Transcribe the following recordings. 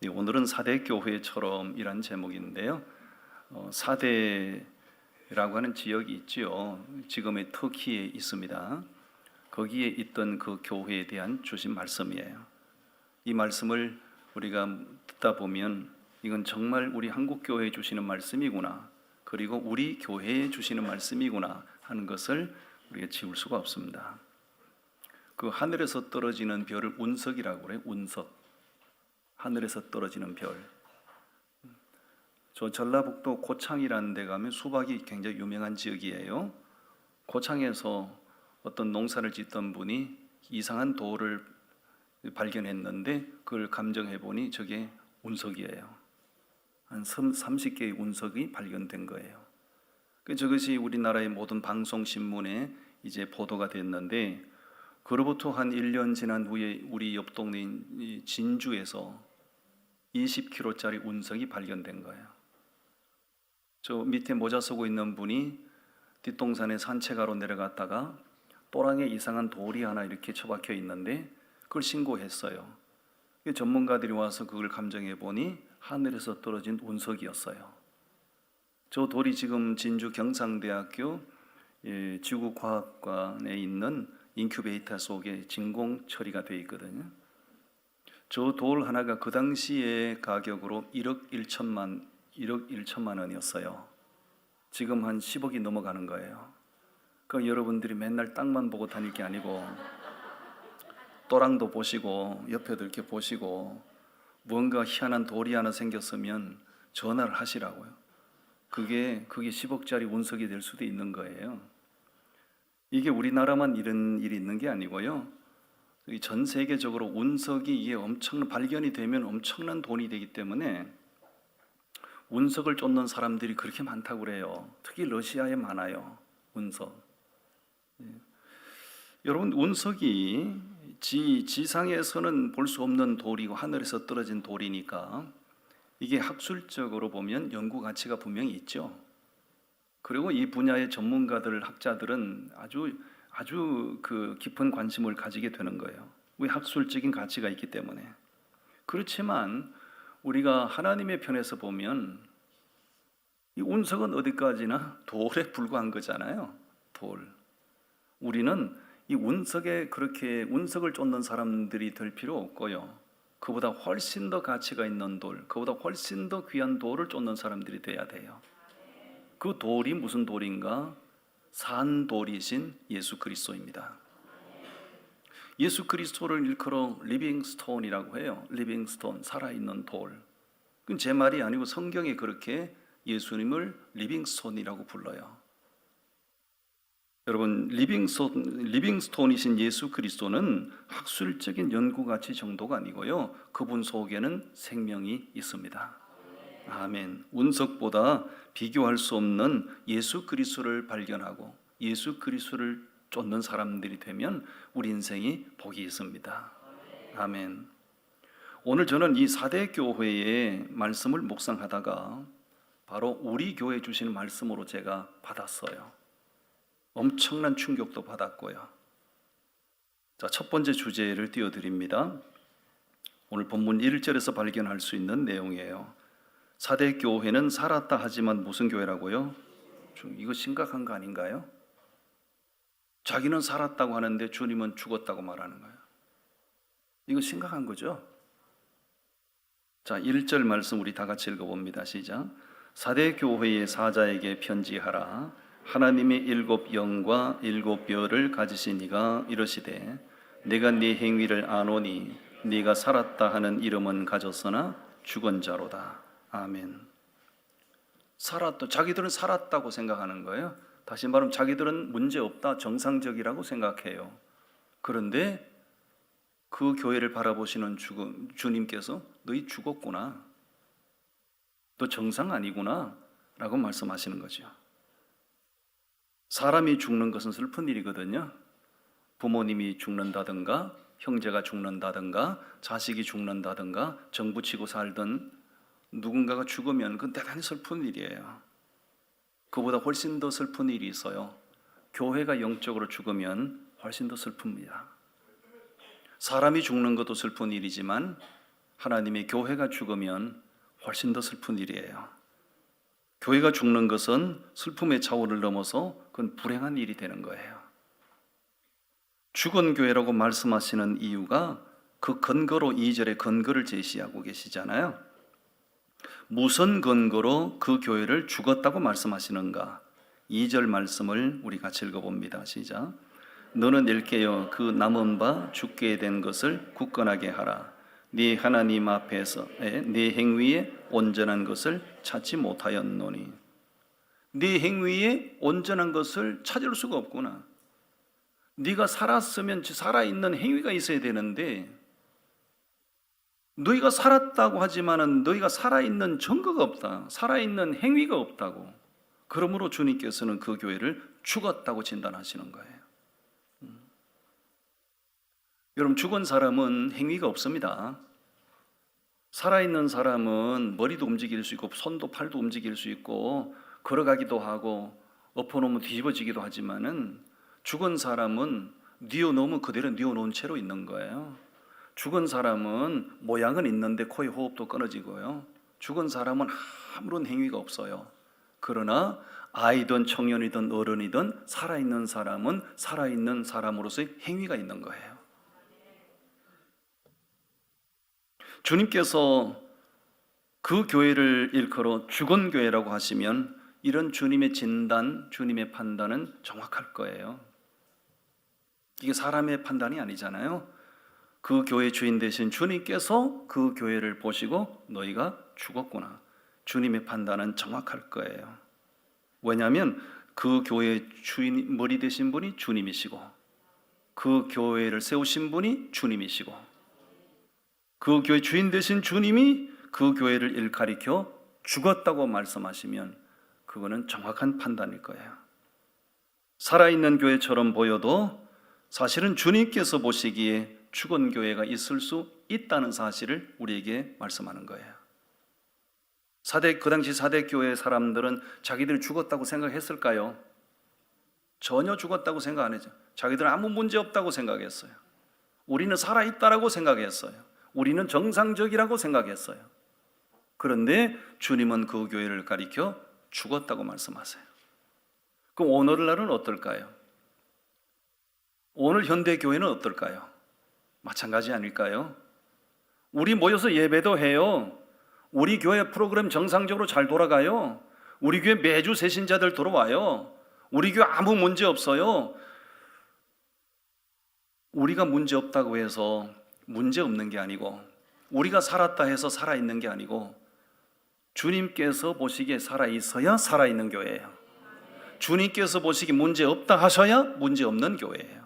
오늘은 사대교회처럼 이란 제목인데요. 사대라고 하는 지역이 있지요. 지금의 터키에 있습니다. 거기에 있던 그 교회에 대한 주신 말씀이에요. 이 말씀을 우리가 듣다 보면 이건 정말 우리 한국 교회에 주시는 말씀이구나, 그리고 우리 교회에 주시는 말씀이구나 하는 것을 우리가 지울 수가 없습니다. 그 하늘에서 떨어지는 별을 운석이라고 그래요. 운석. 하늘에서 떨어지는 별. 저 전라북도 고창이라는 데 가면 수박이 굉장히 유명한 지역이에요. 고창에서 어떤 농사를 짓던 분이 이상한 돌을 발견했는데 그걸 감정해 보니 저게 운석이에요. 한 30개의 운석이 발견된 거예요. 저것이 우리나라의 모든 방송 신문에 이제 보도가 됐는데, 그로부터 한 1년 지난 후에 우리 옆 동네인 진주에서 20kg짜리 운석이 발견된 거예요. 저 밑에 모자 쓰고 있는 분이 뒷동산에 산책하러 내려갔다가 또랑에 이상한 돌이 하나 이렇게 처박혀 있는데 그걸 신고했어요. 전문가들이 와서 그걸 감정해 보니 하늘에서 떨어진 운석이었어요. 저 돌이 지금 진주 경상대학교 지구과학관에 있는 인큐베이터 속에 진공 처리가 되어 있거든요. 저 돌 하나가 그 당시에 가격으로 1억 1천만 원이었어요. 지금 한 10억이 넘어가는 거예요. 그러니까 여러분들이 맨날 땅만 보고 다닐 게 아니고 또랑도 보시고 옆에도 이렇게 보시고 뭔가 희한한 돌이 하나 생겼으면 전화를 하시라고요. 그게 10억짜리 운석이 될 수도 있는 거예요. 이게 우리나라만 이런 일이 있는 게 아니고요. 전 세계적으로 운석이 이게 엄청난 발견이 되면 엄청난 돈이 되기 때문에 운석을 쫓는 사람들이 그렇게 많다고 그래요. 특히 러시아에 많아요. 운석. 여러분, 운석이 지상에서는 볼 수 없는 돌이고 하늘에서 떨어진 돌이니까 이게 학술적으로 보면 연구 가치가 분명히 있죠. 그리고 이 분야의 전문가들, 학자들은 아주 그 깊은 관심을 가지게 되는 거예요. 왜? 학술적인 가치가 있기 때문에. 그렇지만 우리가 하나님의 편에서 보면 이 운석은 어디까지나 돌에 불과한 거잖아요. 돌. 우리는 이 운석에 그렇게 운석을 쫓는 사람들이 될 필요 없고요. 그보다 훨씬 더 가치가 있는 돌, 그보다 훨씬 더 귀한 돌을 쫓는 사람들이 돼야 돼요. 그 돌이 무슨 돌인가? 산돌이신 예수 그리스도입니다. 예수 그리스도를 일컬어 리빙스톤이라고 해요. 리빙스톤, 살아있는 돌. 그건 제 말이 아니고 성경에 그렇게 예수님을 리빙스톤이라고 불러요. 여러분, 리빙스톤이신 예수 그리스도는 학술적인 연구 가치 정도가 아니고요. 그분 속에는 생명이 있습니다. 아멘. 운석보다 비교할 수 없는 예수 그리스도를 발견하고 예수 그리스도를 쫓는 사람들이 되면 우리 인생이 복이 있습니다. 아멘. 오늘 저는 이 사대교회의 말씀을 묵상하다가 바로 우리 교회 주시는 말씀으로 제가 받았어요. 엄청난 충격도 받았고요. 자, 첫 번째 주제를 띄워드립니다. 오늘 본문 1절에서 발견할 수 있는 내용이에요. 사대교회는 살았다 하지만 무슨 교회라고요? 이거 심각한 거 아닌가요? 자기는 살았다고 하는데 주님은 죽었다고 말하는 거예요. 이거 심각한 거죠? 자, 1절 말씀 우리 다 같이 읽어봅니다. 시작. 사대교회의 사자에게 편지하라. 하나님의 7 영과 7 별을 가지신 이가 이러시되 내가 네 행위를 아노니 네가 살았다 하는 이름은 가졌으나 죽은 자로다. 아멘. 자기들은 살았다고 생각하는 거예요. 다시 말하면 자기들은 문제없다, 정상적이라고 생각해요. 그런데 그 교회를 바라보시는 주님께서 너희 죽었구나, 너 정상 아니구나 라고 말씀하시는 거죠. 사람이 죽는 것은 슬픈 일이거든요. 부모님이 죽는다든가 형제가 죽는다든가 자식이 죽는다든가 정부치고 살던 누군가가 죽으면 그건 대단히 슬픈 일이에요. 그보다 훨씬 더 슬픈 일이 있어요. 교회가 영적으로 죽으면 훨씬 더 슬픕니다. 사람이 죽는 것도 슬픈 일이지만 하나님의 교회가 죽으면 훨씬 더 슬픈 일이에요. 교회가 죽는 것은 슬픔의 차원을 넘어서 그건 불행한 일이 되는 거예요. 죽은 교회라고 말씀하시는 이유가 그 근거로 2절의 근거를 제시하고 계시잖아요. 무슨 근거로 그 교회를 죽었다고 말씀하시는가? 2절 말씀을 우리 같이 읽어봅니다. 시작. 너는 일깨어 그 남은 바 죽게 된 것을 굳건하게 하라. 네 하나님 앞에서 네 행위에 온전한 것을 찾지 못하였노니. 네 행위에 온전한 것을 찾을 수가 없구나. 네가 살았으면 살아있는 행위가 있어야 되는데 너희가 살았다고 하지만은 너희가 살아있는 증거가 없다. 살아있는 행위가 없다고. 그러므로 주님께서는 그 교회를 죽었다고 진단하시는 거예요. 여러분, 죽은 사람은 행위가 없습니다. 살아있는 사람은 머리도 움직일 수 있고 손도 팔도 움직일 수 있고 걸어가기도 하고 엎어놓으면 뒤집어지기도 하지만은 죽은 사람은 뉘어놓으면 그대로 뉘어놓은 채로 있는 거예요. 죽은 사람은 모양은 있는데 코의 호흡도 끊어지고요. 죽은 사람은 아무런 행위가 없어요. 그러나 아이든 청년이든 어른이든 살아있는 사람은 살아있는 사람으로서의 행위가 있는 거예요. 주님께서 그 교회를 일컬어 죽은 교회라고 하시면 이런 주님의 진단, 주님의 판단은 정확할 거예요. 이게 사람의 판단이 아니잖아요. 그 교회 주인 되신 주님께서 그 교회를 보시고 너희가 죽었구나. 주님의 판단은 정확할 거예요. 왜냐하면 그 교회의 주인, 머리 되신 분이 주님이시고 그 교회를 세우신 분이 주님이시고 그 교회 주인 되신 주님이 그 교회를 일가리켜 죽었다고 말씀하시면 그거는 정확한 판단일 거예요. 살아있는 교회처럼 보여도 사실은 주님께서 보시기에 죽은 교회가 있을 수 있다는 사실을 우리에게 말씀하는 거예요. 그 당시 사대 교회 사람들은 자기들이 죽었다고 생각했을까요? 전혀 죽었다고 생각 안 했죠. 자기들은 아무 문제 없다고 생각했어요. 우리는 살아있다라고 생각했어요. 우리는 정상적이라고 생각했어요. 그런데 주님은 그 교회를 가리켜 죽었다고 말씀하세요. 그럼 오늘날은 어떨까요? 오늘 현대 교회는 어떨까요? 마찬가지 아닐까요? 우리 모여서 예배도 해요. 우리 교회 프로그램 정상적으로 잘 돌아가요. 우리 교회 매주 새신자들 들어와요. 우리 교회 아무 문제 없어요. 우리가 문제 없다고 해서 문제 없는 게 아니고 우리가 살았다 해서 살아있는 게 아니고 주님께서 보시기에 살아있어야 살아있는 교회예요. 주님께서 보시기에 문제 없다 하셔야 문제 없는 교회예요.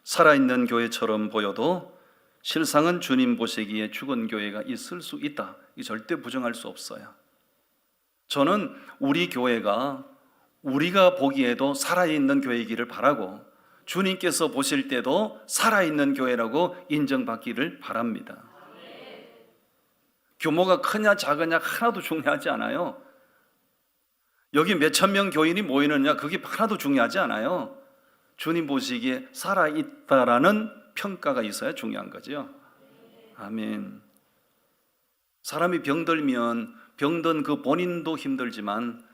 살아있는 교회처럼 보여도 실상은 주님 보시기에 죽은 교회가 있을 수 있다. 이 절대 부정할 수 없어요. 저는 우리 교회가 우리가 보기에도 살아있는 교회이기를 바라고 주님께서 보실 때도 살아있는 교회라고 인정받기를 바랍니다. 규모가 크냐 작으냐 하나도 중요하지 않아요. 여기 몇천 명 교인이 모이느냐 그게 하나도 중요하지 않아요. 주님 보시기에 살아있다라는 평가가 있어야 중요한 거죠. 아멘. 사람이 병들면 병든 그 본인도 힘들지만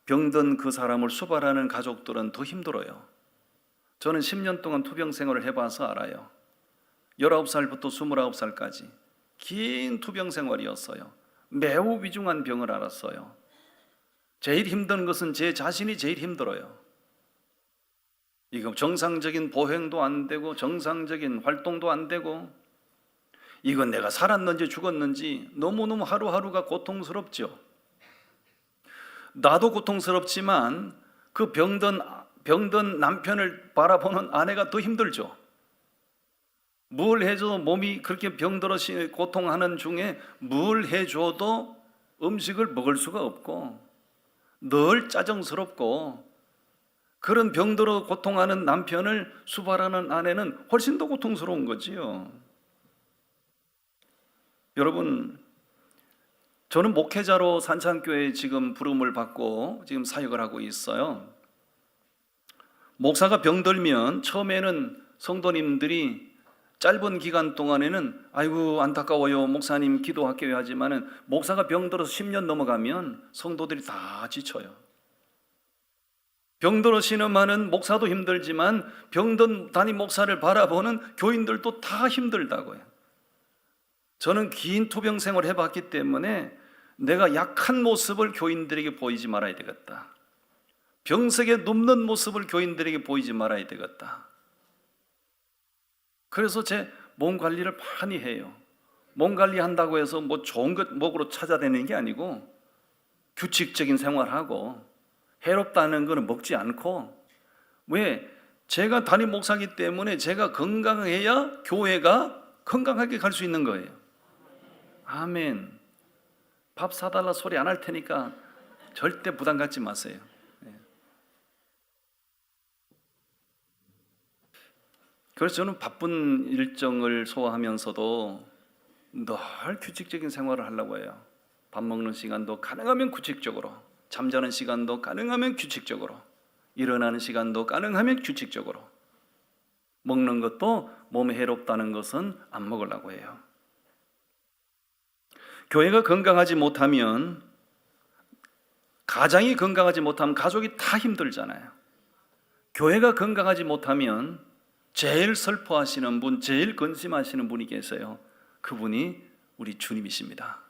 병든 그 사람을 수발하는 가족들은 더 힘들어요. 저는 10년 동안 투병 생활을 해봐서 알아요. 19살부터 29살까지 긴 투병 생활이었어요. 매우 위중한 병을 앓았어요. 제일 힘든 것은 제 자신이 제일 힘들어요. 이거 정상적인 보행도 안 되고 정상적인 활동도 안 되고 이건 내가 살았는지 죽었는지 너무너무 하루하루가 고통스럽죠. 나도 고통스럽지만 그 병든 남편을 바라보는 아내가 더 힘들죠. 뭘 해줘도 몸이 그렇게 병들어 고통하는 중에 뭘 해줘도 음식을 먹을 수가 없고 늘 짜증스럽고 그런 병들어 고통하는 남편을 수발하는 아내는 훨씬 더 고통스러운 거지요. 여러분, 저는 목회자로 산창교회에 지금 부름을 받고 지금 사역을 하고 있어요. 목사가 병들면 처음에는 성도님들이 짧은 기간 동안에는 아이고 안타까워요 목사님 기도할게요 하지만은 목사가 병들어서 10년 넘어가면 성도들이 다 지쳐요. 병들어 신음하는 목사도 힘들지만 병든 담임 목사를 바라보는 교인들도 다 힘들다고요. 저는 긴 투병 생활을 해봤기 때문에 내가 약한 모습을 교인들에게 보이지 말아야 되겠다. 병석에 눕는 모습을 교인들에게 보이지 말아야 되겠다. 그래서 제 몸 관리를 많이 해요. 몸 관리한다고 해서 뭐 좋은 것 먹으러 찾아다니는 게 아니고 규칙적인 생활하고 해롭다는 거는 먹지 않고, 왜? 제가 담임 목사이기 때문에 제가 건강해야 교회가 건강하게 갈 수 있는 거예요. 아멘. 밥 사달라 소리 안 할 테니까 절대 부담 갖지 마세요. 그래서 저는 바쁜 일정을 소화하면서도 늘 규칙적인 생활을 하려고 해요. 밥 먹는 시간도 가능하면 규칙적으로, 잠자는 시간도 가능하면 규칙적으로, 일어나는 시간도 가능하면 규칙적으로, 먹는 것도 몸에 해롭다는 것은 안 먹으려고 해요. 교회가 건강하지 못하면, 가장이 건강하지 못하면 가족이 다 힘들잖아요. 교회가 건강하지 못하면 제일 슬퍼하시는 분, 제일 근심하시는 분이 계세요. 그분이 우리 주님이십니다.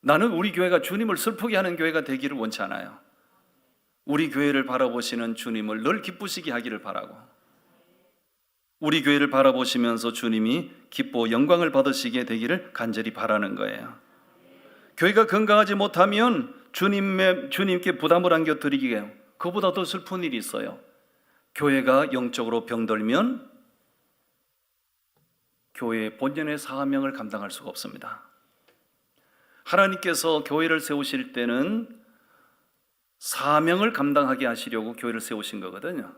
나는 우리 교회가 주님을 슬프게 하는 교회가 되기를 원치 않아요. 우리 교회를 바라보시는 주님을 늘 기쁘시게 하기를 바라고, 우리 교회를 바라보시면서 주님이 기뻐 영광을 받으시게 되기를 간절히 바라는 거예요. 교회가 건강하지 못하면 주님께 부담을 안겨드리기에 그보다 더 슬픈 일이 있어요. 교회가 영적으로 병들면 교회의 본연의 사명을 감당할 수가 없습니다. 하나님께서 교회를 세우실 때는 사명을 감당하게 하시려고 교회를 세우신 거거든요.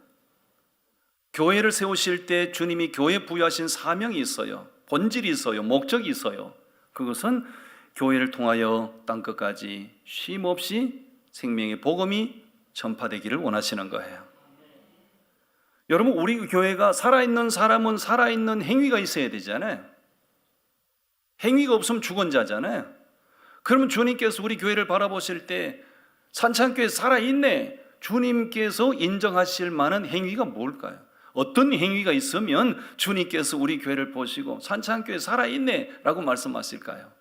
교회를 세우실 때 주님이 교회에 부여하신 사명이 있어요. 본질이 있어요. 목적이 있어요. 그것은 교회를 통하여 땅끝까지 쉼없이 생명의 복음이 전파되기를 원하시는 거예요. 여러분, 우리 교회가 살아있는 사람은 살아있는 행위가 있어야 되잖아요. 행위가 없으면 죽은 자잖아요. 그러면 주님께서 우리 교회를 바라보실 때 산창교회 살아있네, 주님께서 인정하실 만한 행위가 뭘까요? 어떤 행위가 있으면 주님께서 우리 교회를 보시고 산창교회 살아있네 라고 말씀하실까요?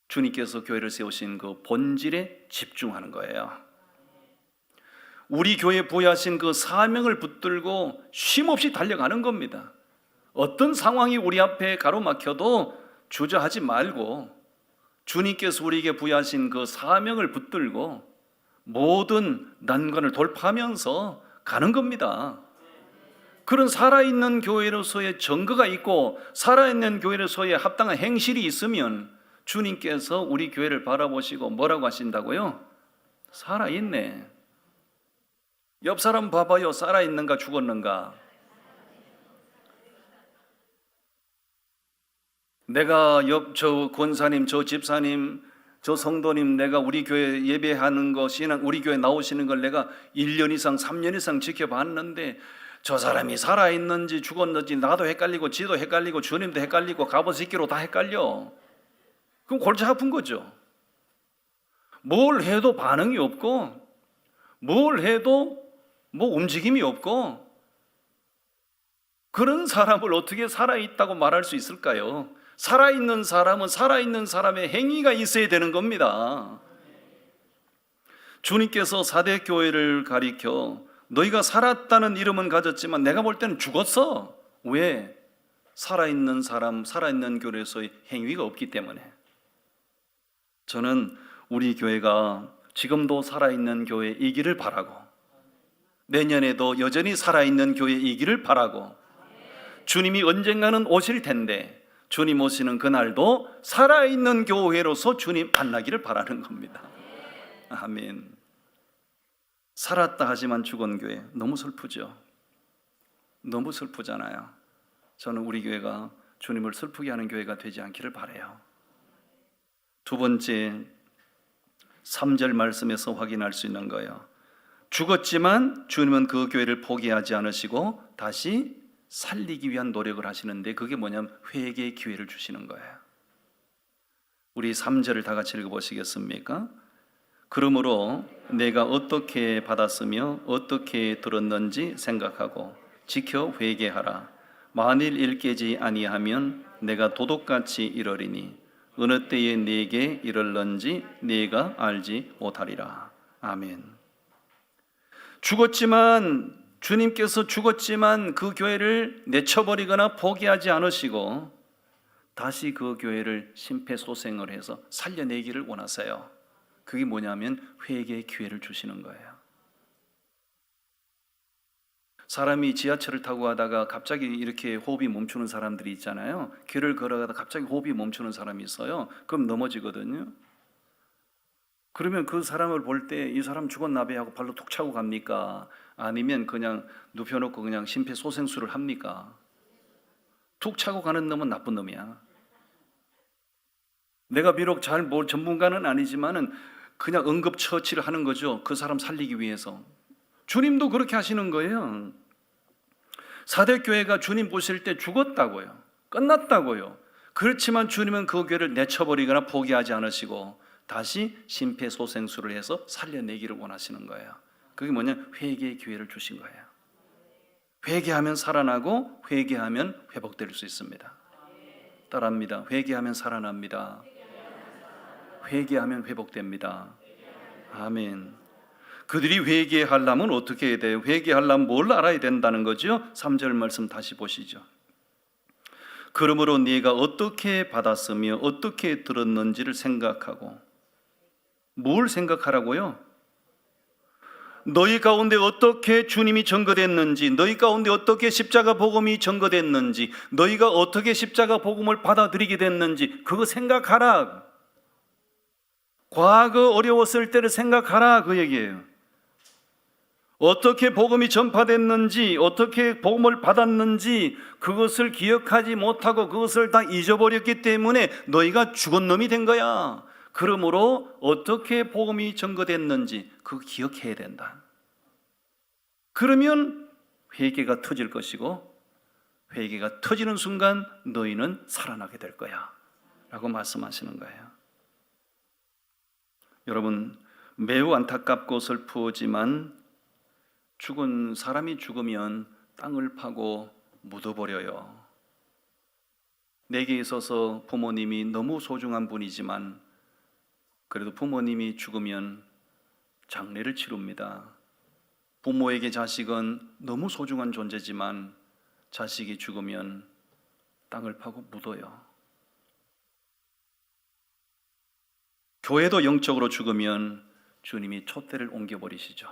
주님께서 교회를 세우신 그 본질에 집중하는 거예요. 우리 교회에 부여하신 그 사명을 붙들고 쉼없이 달려가는 겁니다. 어떤 상황이 우리 앞에 가로막혀도 주저하지 말고 주님께서 우리에게 부여하신 그 사명을 붙들고 모든 난관을 돌파하면서 가는 겁니다. 그런 살아있는 교회로서의 증거가 있고 살아있는 교회로서의 합당한 행실이 있으면 주님께서 우리 교회를 바라보시고 뭐라고 하신다고요? 살아있네. 옆 사람 봐봐요. 살아있는가 죽었는가? 내가 저 권사님, 저 집사님, 저 성도님, 내가 우리 교회 예배하는 거, 신앙, 우리 교회 나오시는 걸 내가 1년 이상, 3년 이상 지켜봤는데 저 사람이 살아있는지 죽었는지 나도 헷갈리고 지도 헷갈리고 주님도 헷갈리고 갑오새끼로 다 헷갈려. 그럼 골치 아픈 거죠. 뭘 해도 반응이 없고 뭘 해도 뭐 움직임이 없고 그런 사람을 어떻게 살아있다고 말할 수 있을까요? 살아있는 사람은 살아있는 사람의 행위가 있어야 되는 겁니다. 주님께서 사대교회를 가리켜 너희가 살았다는 이름은 가졌지만 내가 볼 때는 죽었어. 왜? 살아있는 사람, 살아있는 교회에서의 행위가 없기 때문에. 저는 우리 교회가 지금도 살아있는 교회이기를 바라고 내년에도 여전히 살아있는 교회이기를 바라고 주님이 언젠가는 오실 텐데 주님 오시는 그날도 살아있는 교회로서 주님 만나기를 바라는 겁니다. 아멘. 살았다 하지만 죽은 교회 너무 슬프죠. 너무 슬프잖아요. 저는 우리 교회가 주님을 슬프게 하는 교회가 되지 않기를 바라요. 두 번째, 3절 말씀에서 확인할 수 있는 거예요. 죽었지만 주님은 그 교회를 포기하지 않으시고 다시 살리기 위한 노력을 하시는데 그게 뭐냐면 회개의 기회를 주시는 거예요. 우리 3절을 다 같이 읽어보시겠습니까? 그러므로 내가 어떻게 받았으며 어떻게 들었는지 생각하고 지켜 회개하라. 만일 일깨지 아니하면 내가 도둑같이 이러리니 어느 때에 네게 이럴는지 네가 알지 못하리라. 아멘. 주님께서 죽었지만 그 교회를 내쳐버리거나 포기하지 않으시고 다시 그 교회를 심폐소생을 해서 살려내기를 원하세요. 그게 뭐냐면 회개의 기회를 주시는 거예요. 사람이 지하철을 타고 가다가 갑자기 이렇게 호흡이 멈추는 사람들이 있잖아요. 길을 걸어가다 갑자기 호흡이 멈추는 사람이 있어요. 그럼 넘어지거든요. 그러면 그 사람을 볼 때 이 사람 죽었나봐 하고 발로 툭 차고 갑니까? 아니면 그냥 눕혀놓고 그냥 심폐소생술을 합니까? 툭 차고 가는 놈은 나쁜 놈이야. 내가 비록 잘 전문가는 아니지만은 그냥 응급처치를 하는 거죠. 그 사람 살리기 위해서. 주님도 그렇게 하시는 거예요. 사대교회가 주님 보실 때 죽었다고요. 끝났다고요. 그렇지만 주님은 그 교회를 내쳐버리거나 포기하지 않으시고 다시 심폐소생술을 해서 살려내기를 원하시는 거예요. 그게 뭐냐? 회개의 기회를 주신 거예요. 회개하면 살아나고 회개하면 회복될 수 있습니다. 따라합니다. 회개하면 살아납니다. 회개하면 회복됩니다. 아멘. 그들이 회개하려면 어떻게 해야 돼요? 회개하려면 뭘 알아야 된다는 거죠? 3절 말씀 다시 보시죠. 그러므로 네가 어떻게 받았으며 어떻게 들었는지를 생각하고. 뭘 생각하라고요? 너희 가운데 어떻게 주님이 전거됐는지, 너희 가운데 어떻게 십자가 복음이 전거됐는지, 너희가 어떻게 십자가 복음을 받아들이게 됐는지 그거 생각하라. 과거 어려웠을 때를 생각하라 그 얘기예요. 어떻게 복음이 전파됐는지, 어떻게 복음을 받았는지 그것을 기억하지 못하고 그것을 다 잊어버렸기 때문에 너희가 죽은 놈이 된 거야. 그러므로 어떻게 복음이 전거됐는지 그거 기억해야 된다. 그러면 회개가 터질 것이고 회개가 터지는 순간 너희는 살아나게 될 거야 라고 말씀하시는 거예요. 여러분, 매우 안타깝고 슬프지만 죽은 사람이 죽으면 땅을 파고 묻어버려요. 내게 있어서 부모님이 너무 소중한 분이지만 그래도 부모님이 죽으면 장례를 치릅니다. 부모에게 자식은 너무 소중한 존재지만 자식이 죽으면 땅을 파고 묻어요. 교회도 영적으로 죽으면 주님이 촛대를 옮겨버리시죠.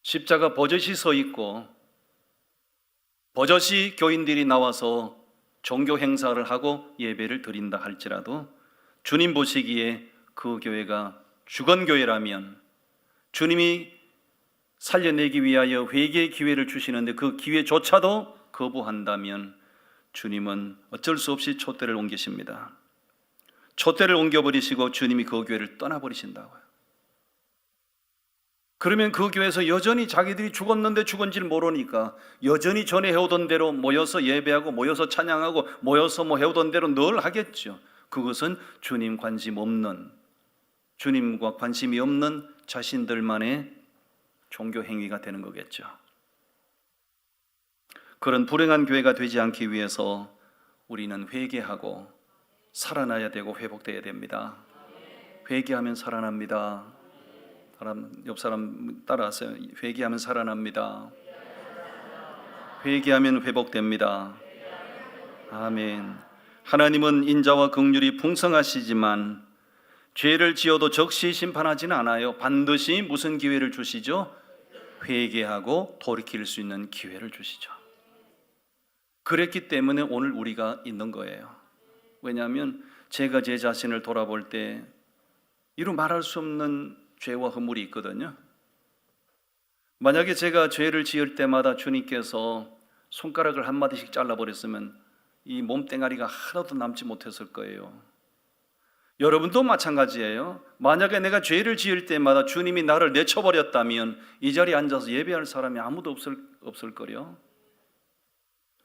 십자가 버젓이 서 있고 버젓이 교인들이 나와서 종교 행사를 하고 예배를 드린다 할지라도 주님 보시기에 그 교회가 죽은 교회라면 주님이 살려내기 위하여 회개의 기회를 주시는데 그 기회조차도 거부한다면 주님은 어쩔 수 없이 촛대를 옮기십니다. 촛대를 옮겨버리시고 주님이 그 교회를 떠나버리신다고요. 그러면 그 교회에서 여전히 자기들이 죽었는데 죽은지를 모르니까 여전히 전에 해오던 대로 모여서 예배하고 모여서 찬양하고 모여서 해오던 대로 늘 하겠죠. 그것은 주님 관심 없는, 주님과 관심이 없는 자신들만의 종교 행위가 되는 거겠죠. 그런 불행한 교회가 되지 않기 위해서 우리는 회개하고 살아나야 되고 회복돼야 됩니다. 회개하면 살아납니다. 옆 사람 따라하세요. 회개하면 살아납니다. 회개하면 회복됩니다. 아멘. 하나님은 인자와 긍휼이 풍성하시지만 죄를 지어도 적시 심판하지는 않아요. 반드시 무슨 기회를 주시죠? 회개하고 돌이킬 수 있는 기회를 주시죠. 그랬기 때문에 오늘 우리가 있는 거예요. 왜냐하면 제가 제 자신을 돌아볼 때 이루 말할 수 없는 죄와 허물이 있거든요. 만약에 제가 죄를 지을 때마다 주님께서 손가락을 한마디씩 잘라버렸으면 이 몸뚱아리가 하나도 남지 못했을 거예요. 여러분도 마찬가지예요. 만약에 내가 죄를 지을 때마다 주님이 나를 내쳐버렸다면 이 자리에 앉아서 예배할 사람이 아무도 없을 거요.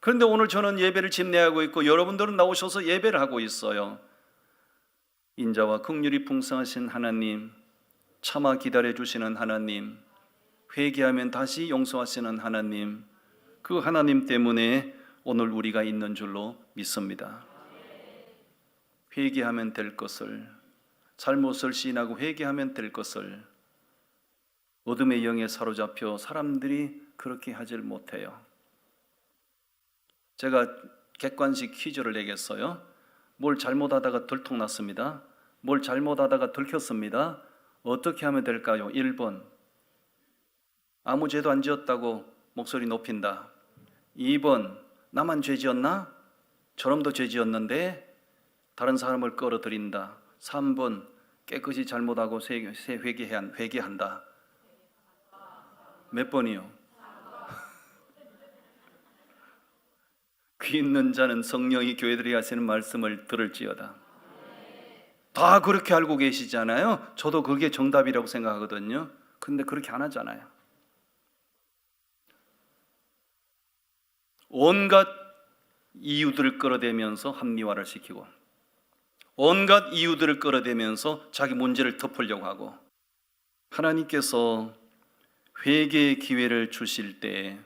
그런데 오늘 저는 예배를 집례하고 있고 여러분들은 나오셔서 예배를 하고 있어요. 인자와 긍휼이 풍성하신 하나님, 참아 기다려주시는 하나님, 회개하면 다시 용서하시는 하나님, 그 하나님 때문에 오늘 우리가 있는 줄로 믿습니다. 회개하면 될 것을, 잘못을 시인하고 회개하면 될 것을 어둠의 영에 사로잡혀 사람들이 그렇게 하질 못해요. 제가 객관식 퀴즈를 내겠어요. 뭘 잘못하다가 들통났습니다. 뭘 잘못하다가 들켰습니다. 어떻게 하면 될까요? 1번, 아무 죄도 안 지었다고 목소리 높인다. 2번, 나만 죄 지었나? 저놈도 죄 지었는데 다른 사람을 끌어들인다. 3번, 깨끗이 잘못하고 회개한다. 몇 번이요? 귀 있는 자는 성령이 교회들이 하시는 말씀을 들을지어다. 다 그렇게 알고 계시잖아요. 저도 그게 정답이라고 생각하거든요. 근데 그렇게 안 하잖아요. 온갖 이유들을 끌어대면서 합리화를 시키고, 온갖 이유들을 끌어대면서 자기 문제를 덮으려고 하고, 하나님께서 회개의 기회를 주실 때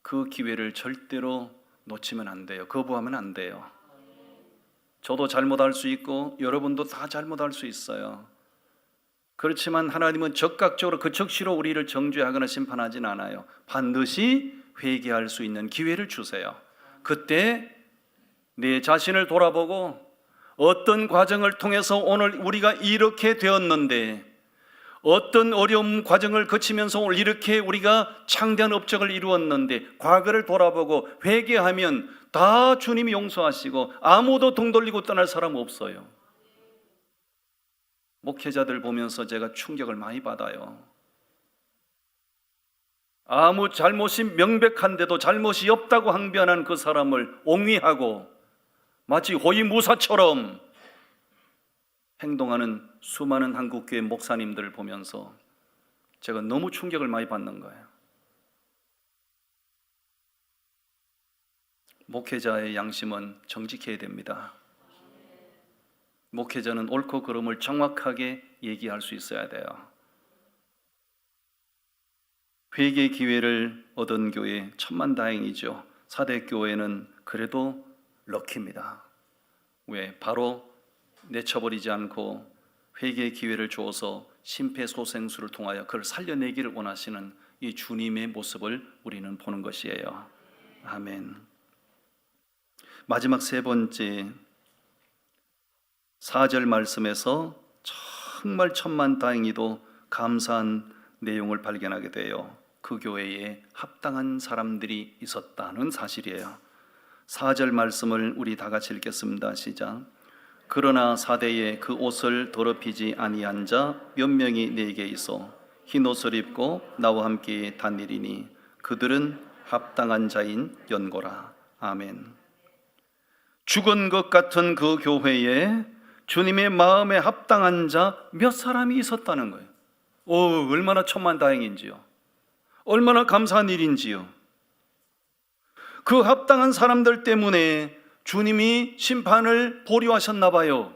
그 기회를 절대로 놓치면 안 돼요. 거부하면 안 돼요. 저도 잘못할 수 있고 여러분도 다 잘못할 수 있어요. 그렇지만 하나님은 적극적으로 그 즉시로 우리를 정죄하거나 심판하진 않아요. 반드시 회개할 수 있는 기회를 주세요. 그때 내 자신을 돌아보고 어떤 과정을 통해서 오늘 우리가 이렇게 되었는데, 어떤 어려운 과정을 거치면서 오늘 이렇게 우리가 창대한 업적을 이루었는데, 과거를 돌아보고 회개하면 다 주님이 용서하시고 아무도 등 돌리고 떠날 사람 없어요. 목회자들 보면서 제가 충격을 많이 받아요. 아무 잘못이 명백한데도 잘못이 없다고 항변한 그 사람을 옹위하고 마치 호위무사처럼 행동하는 수많은 한국교회 목사님들을 보면서 제가 너무 충격을 많이 받는 거예요. 목회자의 양심은 정직해야 됩니다. 목회자는 옳고 그름을 정확하게 얘기할 수 있어야 돼요. 회개의 기회를 얻은 교회 천만다행이죠. 사대교회는 그래도 럭키입니다. 왜? 바로 내쳐버리지 않고 회개의 기회를 주어서 심폐소생술을 통하여 그를 살려내기를 원하시는 이 주님의 모습을 우리는 보는 것이에요. 아멘. 마지막 세 번째, 4절 말씀에서 정말 천만다행히도 감사한 내용을 발견하게 돼요. 그 교회에 합당한 사람들이 있었다는 사실이에요. 4절 말씀을 우리 다 같이 읽겠습니다. 시작. 그러나 사대에 그 옷을 더럽히지 아니한 자 몇 명이 내게 있어 흰 옷을 입고 나와 함께 다니리니 그들은 합당한 자인 연고라. 아멘. 죽은 것 같은 그 교회에 주님의 마음에 합당한 자 몇 사람이 있었다는 거예요. 얼마나 천만다행인지요. 얼마나 감사한 일인지요. 그 합당한 사람들 때문에 주님이 심판을 보류하셨나 봐요.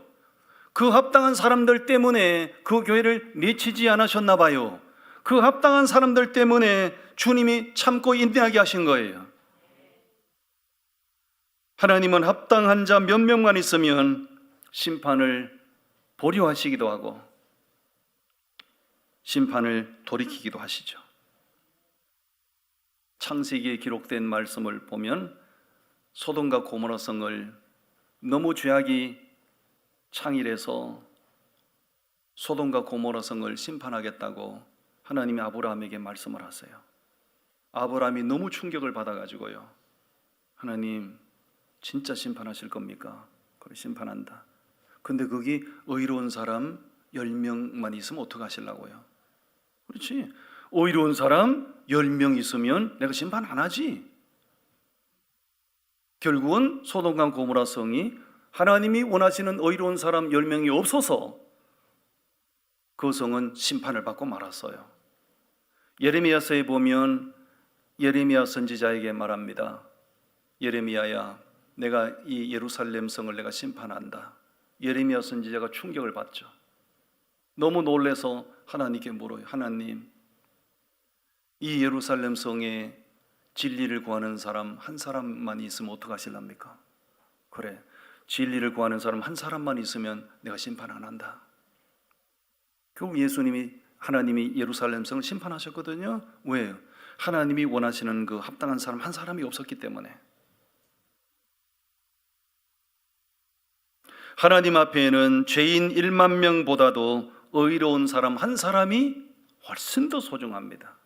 그 합당한 사람들 때문에 그 교회를 내치지 않으셨나 봐요. 그 합당한 사람들 때문에 주님이 참고 인내하게 하신 거예요. 하나님은 합당한 자 몇 명만 있으면 심판을 보류하시기도 하고 심판을 돌이키기도 하시죠. 창세기에 기록된 말씀을 보면 소돔과 고모라 성을 너무 죄악이 창일해서 소돔과 고모라 성을 심판하겠다고 하나님이 아브라함에게 말씀을 하세요. 아브라함이 너무 충격을 받아가지고요, 하나님 진짜 심판하실 겁니까? 그래, 심판한다. 근데 거기 의로운 사람 10명만 있으면 어떡하시려고요? 그렇지, 의로운 사람 10명 있으면 내가 심판 안 하지. 결국은 소돔과 고모라 성이 하나님이 원하시는 의로운 사람 10명이 없어서 그 성은 심판을 받고 말았어요. 예레미야서에 보면 예레미야 선지자에게 말합니다. 예레미야야, 내가 이 예루살렘 성을 내가 심판한다. 예레미야 선지자가 충격을 받죠. 너무 놀라서 하나님께 물어요. 하나님, 이 예루살렘 성에 진리를 구하는 사람 한 사람만 있으면 어떡하실랍니까? 그래, 진리를 구하는 사람 한 사람만 있으면 내가 심판 안 한다. 결국 하나님이 예루살렘 성을 심판하셨거든요. 왜요? 하나님이 원하시는 그 합당한 사람 한 사람이 없었기 때문에. 하나님 앞에는 죄인 1만 명보다도 의로운 사람 한 사람이 훨씬 더 소중합니다.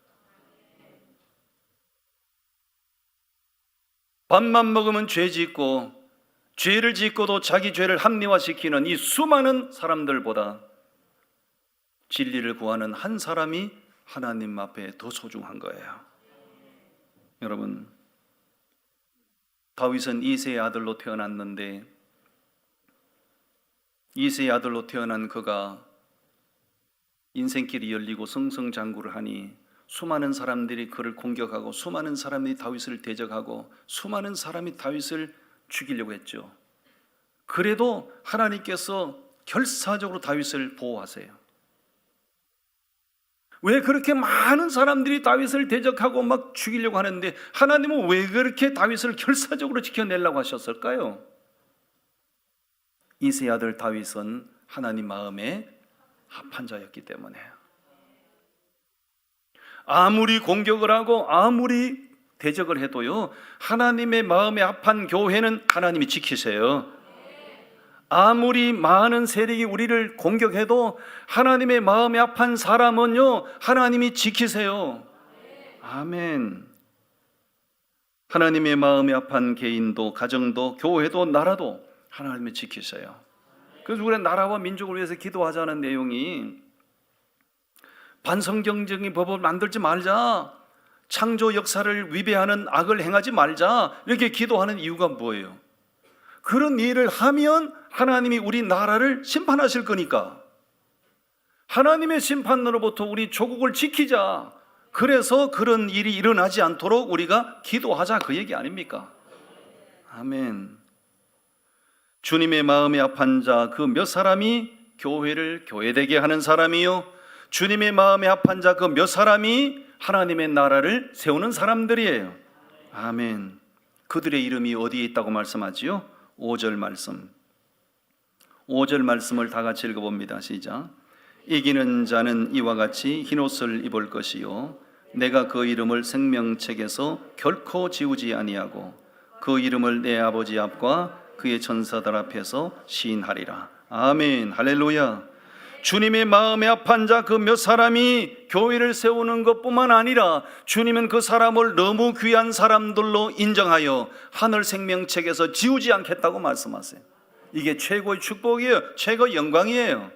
밥만 먹으면 죄 짓고, 죄를 짓고도 자기 죄를 합리화시키는 이 수많은 사람들보다 진리를 구하는 한 사람이 하나님 앞에 더 소중한 거예요. 여러분, 다윗은 이새의 아들로 태어났는데, 이새의 아들로 태어난 그가 인생길이 열리고 승승장구를 하니 수많은 사람들이 그를 공격하고 수많은 사람이 다윗을 대적하고 수많은 사람이 다윗을 죽이려고 했죠. 그래도 하나님께서 결사적으로 다윗을 보호하세요. 왜 그렇게 많은 사람들이 다윗을 대적하고 막 죽이려고 하는데 하나님은 왜 그렇게 다윗을 결사적으로 지켜내려고 하셨을까요? 이새의 아들 다윗은 하나님 마음에 합한 자였기 때문에. 아무리 공격을 하고 아무리 대적을 해도요, 하나님의 마음에 합한 교회는 하나님이 지키세요. 아무리 많은 세력이 우리를 공격해도 하나님의 마음에 합한 사람은요, 하나님이 지키세요. 아멘. 하나님의 마음에 합한 개인도 가정도 교회도 나라도 하나님이 지키세요. 그래서 우리가 나라와 민족을 위해서 기도하자는 내용이 반성경적인 법을 만들지 말자, 창조 역사를 위배하는 악을 행하지 말자, 이렇게 기도하는 이유가 뭐예요? 그런 일을 하면 하나님이 우리 나라를 심판하실 거니까. 하나님의 심판으로부터 우리 조국을 지키자. 그래서 그런 일이 일어나지 않도록 우리가 기도하자, 그 얘기 아닙니까? 아멘. 주님의 마음에 합한 자 그 몇 사람이 교회를 교회되게 하는 사람이요, 주님의 마음에 합한 자 그 몇 사람이 하나님의 나라를 세우는 사람들이에요. 아멘. 그들의 이름이 어디에 있다고 말씀하지요? 5절 말씀. 5절 말씀을 다 같이 읽어봅니다. 시작. 이기는 자는 이와 같이 흰옷을 입을 것이요, 내가 그 이름을 생명책에서 결코 지우지 아니하고 그 이름을 내 아버지 앞과 그의 천사들 앞에서 시인하리라. 아멘. 할렐루야. 주님의 마음에 합한 자 그 몇 사람이 교회를 세우는 것뿐만 아니라 주님은 그 사람을 너무 귀한 사람들로 인정하여 하늘 생명책에서 지우지 않겠다고 말씀하세요. 이게 최고의 축복이에요. 최고의 영광이에요.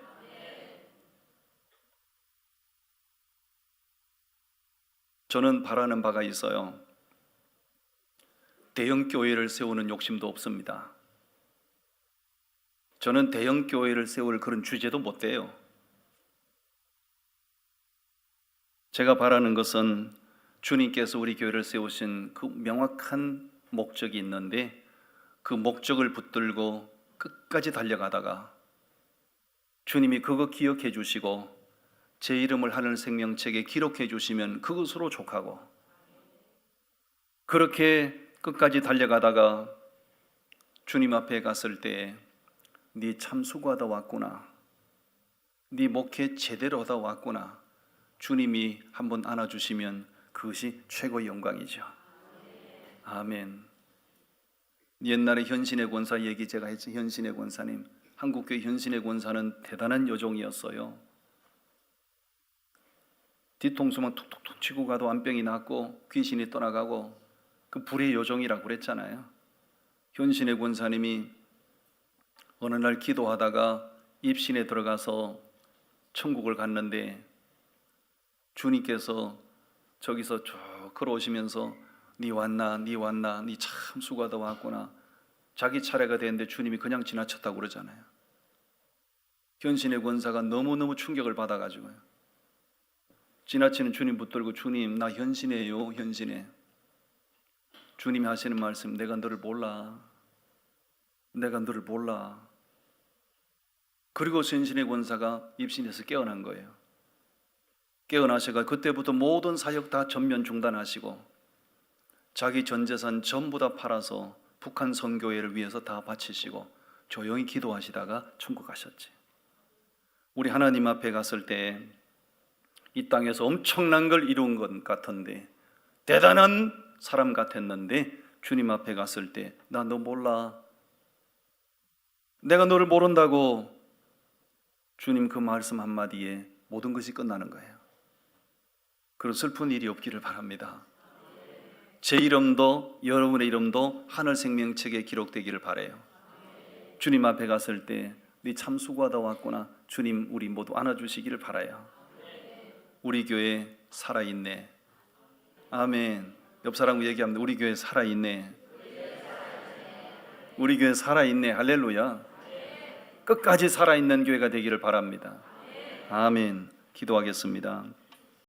저는 바라는 바가 있어요. 대형 교회를 세우는 욕심도 없습니다. 저는 대형 교회를 세울 그런 주제도 못 돼요. 제가 바라는 것은 주님께서 우리 교회를 세우신 그 명확한 목적이 있는데, 그 목적을 붙들고 끝까지 달려가다가 주님이 그거 기억해 주시고 제 이름을 하늘 생명책에 기록해 주시면 그것으로 족하고, 그렇게 끝까지 달려가다가 주님 앞에 갔을 때 네 참 수고하다 왔구나, 네 목회 제대로 하다 왔구나, 주님이 한번 안아주시면 그것이 최고의 영광이죠. 아멘. 옛날에 현신의 권사 얘기 제가 했죠. 현신의 권사님, 한국교회 현신의 권사는 대단한 여종이었어요. 뒤통수만 툭툭툭 치고 가도 안병이 낫고 귀신이 떠나가고, 그 불의 여종이라고 그랬잖아요. 현신의 권사님이 어느 날 기도하다가 입신에 들어가서 천국을 갔는데 주님께서 저기서 쭉 걸어오시면서 네 왔나, 네 왔나, 네 참 수고하다 왔구나, 자기 차례가 되는데 주님이 그냥 지나쳤다고 그러잖아요. 현신의 권사가 너무너무 충격을 받아가지고요. 지나치는 주님 붙들고 주님 나 현신이에요. 현신해. 주님이 하시는 말씀 내가 너를 몰라. 내가 너를 몰라. 그리고 현신의 권사가 입신에서 깨어난 거예요. 깨어나셔가 그때부터 모든 사역 다 전면 중단하시고 자기 전 재산 전부 다 팔아서 북한 선교회를 위해서 다 바치시고 조용히 기도하시다가 천국 가셨지. 우리 하나님 앞에 갔을 때 이 땅에서 엄청난 걸 이룬 것 같은데, 대단한 사람 같았는데 주님 앞에 갔을 때 나 너 몰라. 내가 너를 모른다고. 주님 그 말씀 한마디에 모든 것이 끝나는 거예요. 그런 슬픈 일이 없기를 바랍니다. 제 이름도 여러분의 이름도 하늘 생명책에 기록되기를 바라요. 주님 앞에 갔을 때 네 참 수고하다 왔구나. 주님 우리 모두 안아주시기를 바라요. 우리 교회 살아있네. 아멘. 옆 사람과 얘기합니다. 우리 교회 살아있네. 우리 교회 살아있네. 할렐루야. 끝까지 살아있는 교회가 되기를 바랍니다. 아멘. 기도하겠습니다.